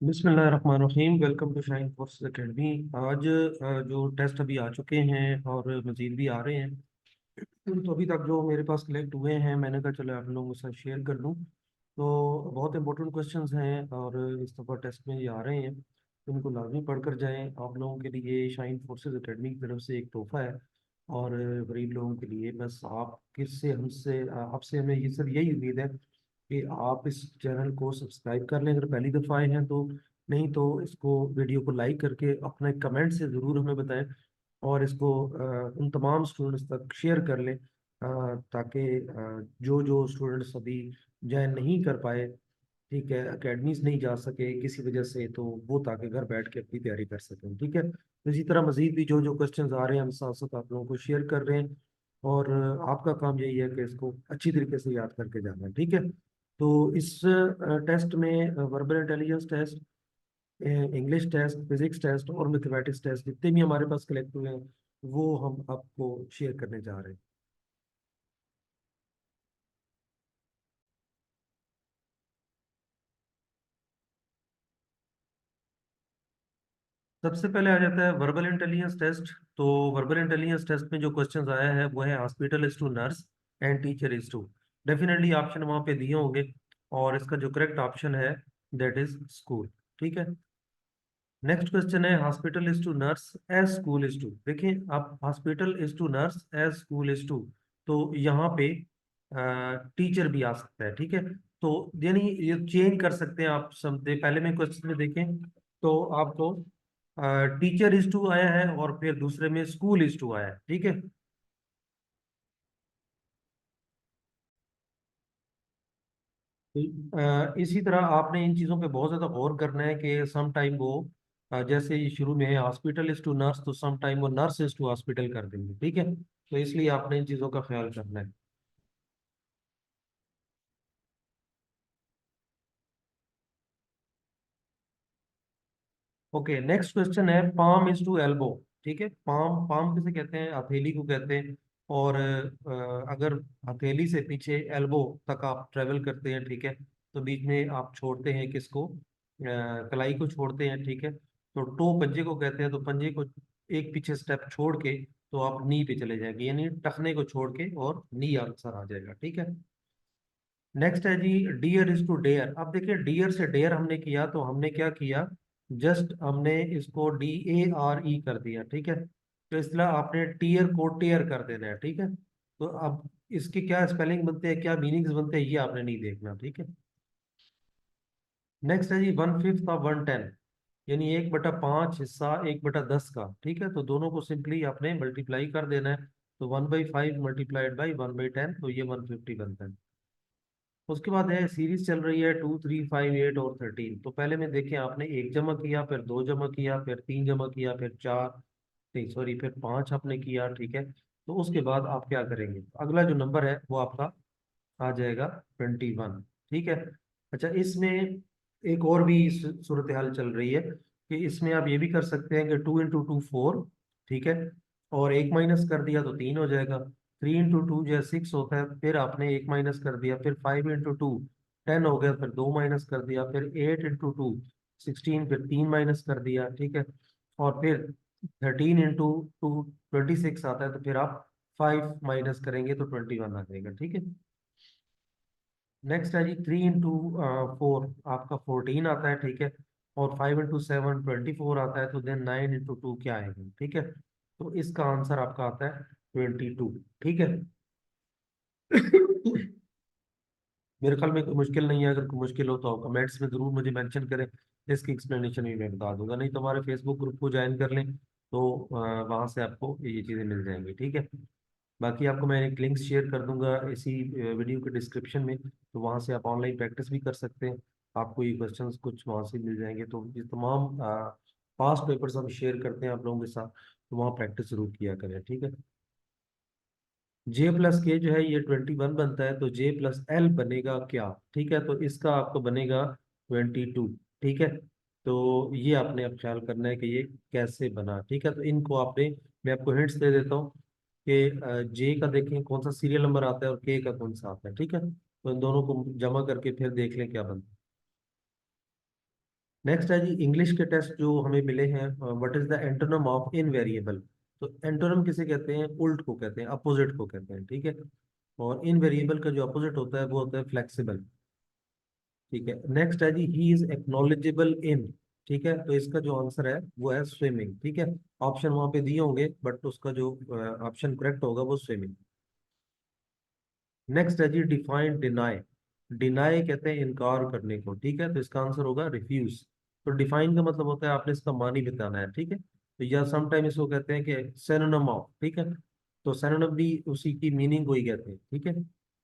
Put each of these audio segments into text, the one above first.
बिस्मिल्लाहिर्रहमानिर्रहीम। Welcome to Shine Courses Academy. आज जो टेस्ट अभी आ चुके हैं और मज़ीद भी आ रहे हैं, तो अभी तक जो मेरे पास कलेक्ट हुए हैं मैंने कहा चलो आप लोगों के साथ शेयर कर लूँ। तो बहुत इंपॉर्टेंट क्वेश्चंस हैं और इस दफ़ा टेस्ट में ये आ रहे हैं, तो इनको लाजमी पढ़ कर जाएँ। आप लोगों के लिए शाइन फोर्सेज एकेडमी की तरफ से एक तोहफ़ा है और गरीब लोगों के लिए। बस आप किससे हमसे आपसे हमें ये सर यही उम्मीद है कि आप इस चैनल को सब्सक्राइब कर लें अगर पहली दफ़ा आए हैं तो। नहीं तो इसको वीडियो को लाइक करके अपने कमेंट से ज़रूर हमें बताएं और इसको उन तमाम स्टूडेंट्स तक शेयर कर लें, ताकि जो जो स्टूडेंट्स अभी ज्वाइन नहीं कर पाए, ठीक है, अकेडमीज नहीं जा सके किसी वजह से, तो वो ताकि घर बैठ के अपनी तैयारी कर सकें। ठीक है, तो इसी तरह मजीद भी जो जो क्वेश्चंस आ रहे हैं हम साथ साथ आप लोगों को शेयर कर रहे हैं और आपका काम यही है कि इसको अच्छी तरीके से याद करके जाना है। ठीक है, तो इस टेस्ट में verbal intelligence test, English test, physics test और मैथमेटिक्स टेस्ट जितने भी हमारे पास कलेक्ट हुए हैं वो हम आपको शेयर करने जा रहे हैं। सबसे पहले आ जाता है वर्बल इंटेलिजेंस टेस्ट। तो वर्बल इंटेलिजेंस टेस्ट में जो क्वेश्चंस आया है वो है hospital is to nurse and teacher is to. Definitely option वहां पे दिए होंगे और इसका जो करेक्ट ऑप्शन है दैट इज स्कूल। ठीक है, नेक्स्ट क्वेश्चन है hospital is to nurse as school is to. देखिए आप, hospital is to nurse as school is to, तो यहाँ पे टीचर भी आ सकता है। ठीक है, तो यानी ये चेंज कर सकते हैं आप सब। पहले में क्वेश्चन में देखें तो आपको टीचर इज टू आया है और फिर दूसरे में स्कूल इज टू आया है। ठीक है, तो इसी तरह आपने इन चीज़ों पे बहुत ज़्यादा गौर करना है कि सम टाइम वो जैसे ये शुरू में है हॉस्पिटल इज टू नर्स, तो सम टाइम वो नर्स इज टू हॉस्पिटल कर देंगे। ठीक है, तो इसलिए आपने इन चीज़ों का ख्याल करना है। ओके, नेक्स्ट क्वेश्चन है पाम इज टू एल्बो। ठीक है, पाम पाम किसे कहते हैं? हथेली को कहते हैं। और अगर हथेली से पीछे एल्बो तक आप ट्रेवल करते हैं, ठीक है, तो बीच में आप छोड़ते हैं किसको? कलाई को छोड़ते हैं। ठीक है, तो टो पंजे को कहते हैं। तो पंजे को एक पीछे स्टेप छोड़ के तो आप नी पे चले जाएंगे, यानी टखने को छोड़ के और नी आंसर आ जाएगा। ठीक है, नेक्स्ट है जी डियर इज टू डेयर। अब देखिए डियर से डेयर हमने किया तो हमने क्या किया, जस्ट हमने इसको DARE कर दिया। ठीक है, तो इसलिए आपने टीयर को टेयर कर देना है। ठीक है, तो अब इसके क्या स्पेलिंग बनते हैं, क्या मीनिंग्स बनते हैं, ये आपने नहीं देखना। ठीक है, नेक्स्ट है जी 1/5 का 1/10, यानी 1/5 हिस्सा 1/10 का। ठीक है, तो दोनों को सिंपली आपने मल्टीप्लाई कर देना है। तो 1/5 मल्टीप्लाइड बाई 1/10, तो ये 150 बनता है। उसके बाद है सीरीज चल रही है 2, 3, 5, 8 और 13। तो पहले में देखें आपने एक जमा किया, फिर दो जमा किया, फिर तीन जमा किया, फिर चार, नहीं सॉरी, फिर पांच आपने किया। ठीक है, तो उसके बाद आप क्या करेंगे, अगला जो नंबर है वो आपका आ जाएगा 21। ठीक है, अच्छा इसमें एक और भी सूरत हाल चल रही है कि इसमें आप ये भी कर सकते हैं कि 2 × 2 4। ठीक है, और एक माइनस कर दिया तो तीन हो जाएगा। 3 × 2 जो है 6 होता है, फिर आपने एक माइनस कर दिया, फिर 5 × 2 10 हो गया, फिर दो माइनस कर दिया, फिर 8 × 2 16, फिर तीन माइनस कर दिया। ठीक है, और फिर 13 × 2 26 आता है, तो फिर आप 5 माइनस करेंगे तो 21 आ जाएगा। ठीक है, नेक्स्ट है जी 3 × 4 आपका 14 आता है। ठीक है, और 5 × 7 24 आता है, तो देन 9 × 2 क्या आएगा? ठीक है, तो इसका आंसर आपका आता है 22। ठीक है, मेरे ख्याल में कोई मुश्किल नहीं है। अगर कोई मुश्किल हो तो कमेंट्स में जरूर मुझे मेंशन करें, इसकी एक्सप्लेनेशन भी मैं बता दूंगा। नहीं तो हमारे फेसबुक ग्रुप को ज्वाइन कर लें, तो वहाँ से आपको ये चीज़ें मिल जाएंगी। ठीक है, बाकी आपको मैं एक लिंक शेयर कर दूंगा इसी वीडियो के डिस्क्रिप्शन में, तो वहाँ से आप ऑनलाइन प्रैक्टिस भी कर सकते हैं। आपको ये क्वेश्चंस कुछ वहाँ से मिल जाएंगे। तो ये तमाम पास्ट पेपर्स हम शेयर करते हैं आप लोगों के साथ, तो वहाँ प्रैक्टिस जरूर किया करें। ठीक है, J+K जो है ये 21 बनता है, तो J+L बनेगा क्या? ठीक है, तो इसका आपको बनेगा 22। ठीक है, तो ये आपने अब ख्याल करना है कि ये कैसे बना। ठीक है, तो इनको आपने, मैं आपको हिंट्स दे देता हूँ कि जे का देखें कौन सा सीरियल नंबर आता है और के का कौन सा आता है। ठीक है, तो इन दोनों को जमा करके फिर देख लें क्या बनता है। नेक्स्ट है जी इंग्लिश के टेस्ट जो हमें मिले हैं, what is the antonym of invariable. तो एंटोनिम किसे कहते हैं, उल्ट को कहते हैं, अपोजिट को कहते हैं, ठीक है। और इनवेरिएबल का जो अपोजिट होता है वो होता है फ्लेक्सिबल, ठीक है। नेक्स्ट है जी ही इज एक्नॉलेजेबल इन, ठीक है। तो इसका जो आंसर है वो है स्विमिंग, ठीक है। ऑप्शन वहां पे दिए होंगे बट उसका जो ऑप्शन करेक्ट होगा वो स्विमिंग। नेक्स्ट है जी डिफाइन डिनाई। डिनाई कहते हैं इनकार करने को, ठीक है। तो इसका आंसर होगा रिफ्यूज। तो डिफाइन का मतलब होता है आपने इसका मानी बताना है, ठीक है। तो या समटाइम इसको कहते हैं कि सिनोनिम ऑफ, ठीक है। तो सिनोनिम भी उसी की मीनिंग को ही कहते हैं, ठीक है,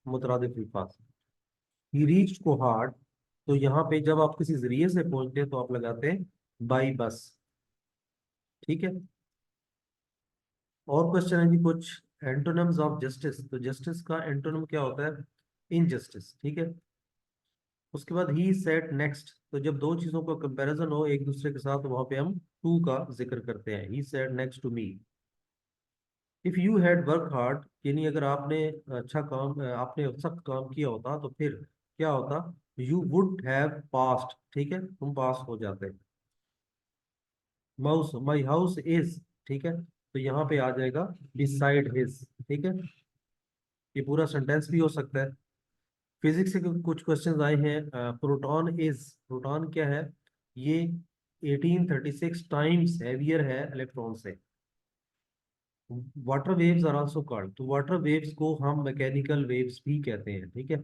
मुतरादिफ अल्फाज। ही रीच्ड कोहाट, तो यहाँ पे जब आप किसी जरिए से पहुंचते हैं तो आप लगाते हैं बाई बस, ठीक है। और क्वेश्चन है जी कुछ एंटोनिम्स ऑफ जस्टिस। तो जस्टिस का एंटोनिम क्या होता है, इनजस्टिस, ठीक है। उसके बाद ही सेट नेक्स्ट, तो जब दो चीजों का कंपैरिजन हो एक दूसरे के साथ वहां पे हम टू का जिक्र करते हैं, he set next to me. If you had work hard, यानी अगर आपने अच्छा काम आपने सख्त काम किया होता तो फिर क्या होता, यू वुड हैव पास्ड, ठीक है, तुम पास हो जाते। माउस माई हाउस इज, ठीक है। तो यहाँ पे आ जाएगा बिसाइड हिज, ठीक है। ये पूरा सेंटेंस भी हो सकता है। फिजिक्स से कुछ क्वेश्चंस आए हैं, प्रोटॉन इज, प्रोटॉन क्या है, ये 1836 टाइम्स हैवियर है इलेक्ट्रॉन से। Water waves are also called, तो वाटर वेव्स को हम मैकेनिकल वेव्स भी कहते हैं, ठीक है।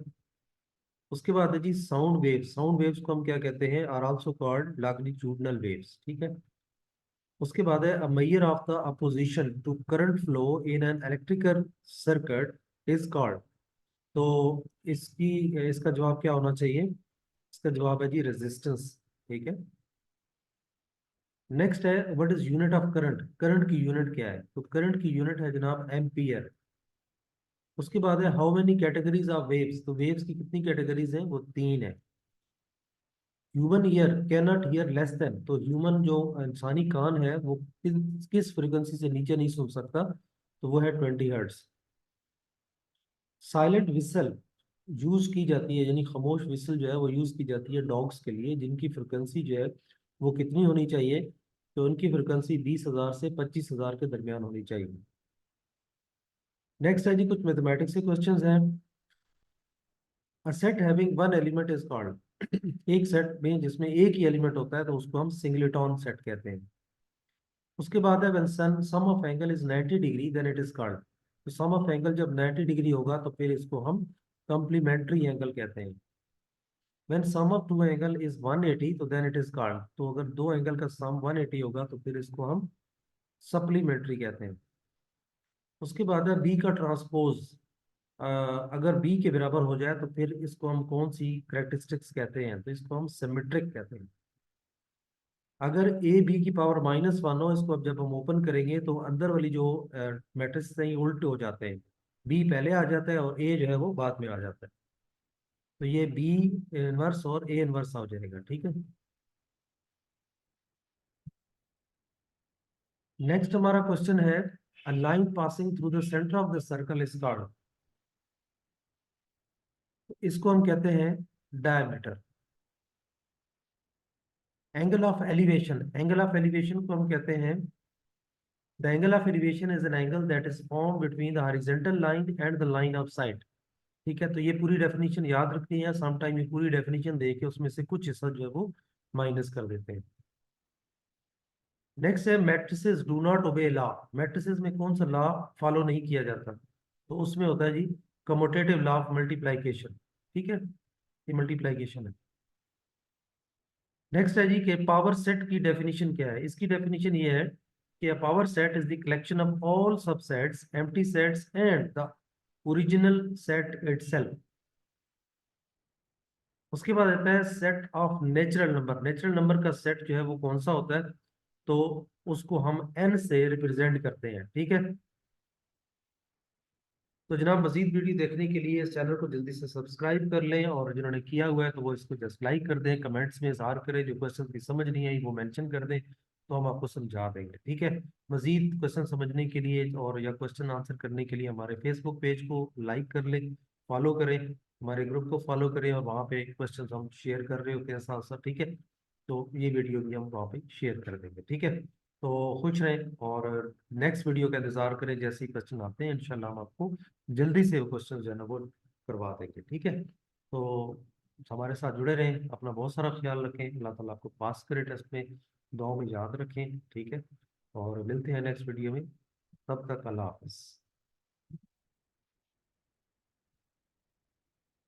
उसके बाद है जी साउंड वेव्स, साउंड वेव्स को हम क्या कहते हैं, are also called longitudinal waves, ठीक है। उसके बाद है measure of the opposition to current flow in an electrical circuit is called. तो इसकी इसका जवाब क्या होना चाहिए, इसका जवाब है जी रेजिस्टेंस, ठीक है। नेक्स्ट है what is unit of current, current की यूनिट क्या है, तो करंट की यूनिट है जनाब एम्पियर। उसके बाद है how many categories of waves, तो वेव्स की कितनी कैटेगरीज हैं, वो तीन है। Human ear can not here less than, तो ह्यूमन जो इंसानी कान है वो किस फ्रिक्वेंसी से नीचे नहीं सुन सकता, तो वो है 20 हर्ट्ज। साइलेंट विसल यूज की जाती है, यानी खामोश विसल जो है वो यूज की जाती है डॉग्स के लिए, जिनकी फ्रिक्वेंसी जो है वो कितनी होनी चाहिए, तो उनकी फ्रिक्वेंसी 20,000 से 25,000 के दरमियान होनी चाहिए। नेक्स्ट है जी कुछ मैथमेटिक्स के क्वेश्चंस हैं। A set having one element is called, एक सेट में जिसमें एक ही एलिमेंट होता है तो उसको हम सिंगलेटॉन सेट कहते हैं। उसके बाद है when sum of angle is 90 degree then it is called, तो सम ऑफ एंगल जब 90 डिग्री होगा तो फिर इसको हम कॉम्प्लीमेंट्री एंगल कहते हैं। When sum of two angle is 180 तो देन इट इज कॉल्ड, तो अगर दो एंगल का सम 180 होगा तो फिर इसको हम सप्लीमेंट्री कहते हैं। उसके बाद है बी का ट्रांसपोज, अगर बी के बराबर हो जाए तो फिर इसको हम कौन सी करेक्टरिस्टिक्स कहते हैं, तो इसको हम सिमेट्रिक कहते हैं। अगर ए बी की पावर -1 हो, इसको अब जब हम ओपन करेंगे तो अंदर वाली जो मैट्रिक्स हैं ये उल्टे हो जाते हैं, बी पहले आ जाता है और ए जो है वो बाद में आ जाता है। तो ये बी इनवर्स और ए इनवर्स आ जाएगा, ठीक है। नेक्स्ट हमारा क्वेश्चन है a line passing through the centre of the circle is called, इसको हम कहते हैं diameter. Angle of elevation, angle of elevation को हम कहते हैं, the angle of elevation is an angle that is form between the horizontal line and the line of site, ठीक है। तो ये पूरी डेफिनेशन याद रखनी है, सम टाइम ये पूरी डेफिनेशन दे के उसमें से कुछ हिस्सा जो है वो माइनस कर देते हैं। नेक्स्ट है matrices do not obey law, matrices में कौन सा लॉ फॉलो नहीं किया जाता, तो उसमें होता है जी कम्यूटेटिव लॉ ऑफ मल्टीप्लाइकेशन, ठीक है, ये मल्टीप्लाइकेशन है। नेक्स्ट है जी कि पावर सेट की डेफिनेशन क्या है, इसकी डेफिनेशन ये है कि a power set is the collection of all subsets, empty sets and the original set itself। उसके बाद आता है set of natural number, natural number का सेट जो है वो कौन सा होता है, तो उसको हम n से रिप्रेजेंट करते हैं, ठीक है। तो जनाब मजीद वीडियो देखने के लिए इस चैनल को जल्दी से सब्सक्राइब कर लें, और जिन्होंने किया हुआ है तो वो इसको जस्ट लाइक कर दें, कमेंट्स में इजहार करें, जो क्वेश्चन की समझ नहीं आई वो मेंशन कर दें तो हम आपको समझा देंगे, ठीक है। मजीद क्वेश्चन समझने के लिए और या क्वेश्चन आंसर करने के लिए हमारे फेसबुक पेज को लाइक कर लें, फॉलो करें, हमारे ग्रुप को फॉलो करें, और वहाँ पे क्वेश्चन हम शेयर कर रहे होते हैं साथ साथ, ठीक है। तो ये वीडियो भी हम वहाँ पे शेयर कर देंगे, ठीक है। तो खुश रहें और नेक्स्ट वीडियो का इंतजार करें, जैसे ही क्वेश्चन आते हैं इंशाल्लाह हम आपको जल्दी से वो क्वेश्चन जो है ना वो करवा देंगे, ठीक है। तो हमारे साथ जुड़े रहें, अपना बहुत सारा ख्याल रखें, अल्लाह ताला आपको पास करे टेस्ट में, दुआओं में याद रखें, ठीक है। और मिलते हैं नेक्स्ट वीडियो में, तब तक अल्लाह हाफिज़।